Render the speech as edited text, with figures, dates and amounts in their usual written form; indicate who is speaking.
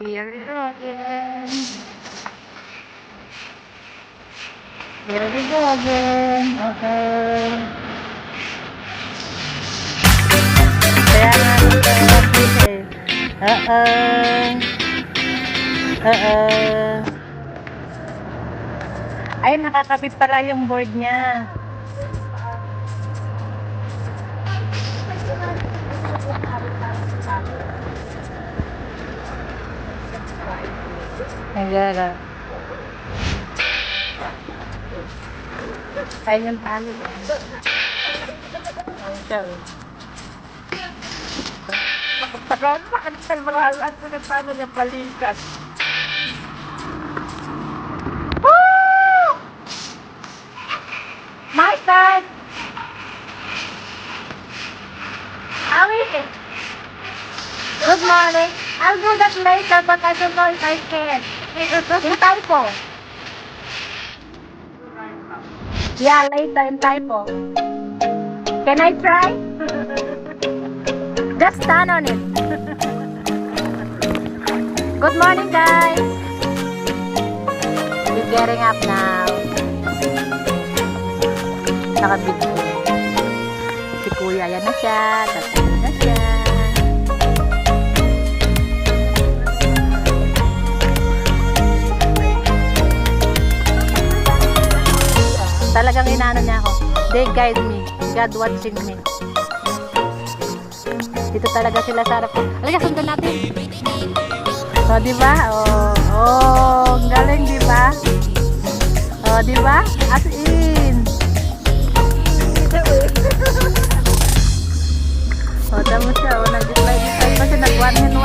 Speaker 1: Here we go again. Here we go again. Okay. Kaya nga nagkakapit eh. Ay, nakakapit pala yung board niya. Nagara. Ayun yung tali. Pagkaroon pa ka sa mga alas na paano niya balikat. Woo! My son! How is it? Good morning. I'll do that later, but I don't know if I can. In typo. Yeah, later in typo. Can I try? Just stand on it. Good morning, guys. We're getting up now. Nakabigyo. Si Kuya, yan na siya. Tatay na siya. Talagang inaano niya ako. They guide me. God watching me. Dito talaga sila sa harap ko. Halika, sundan natin. O, diba? Oh, galing, diba? O, diba? As in. O, tamo siya. O, nag-slide pa siya. Nag-one hand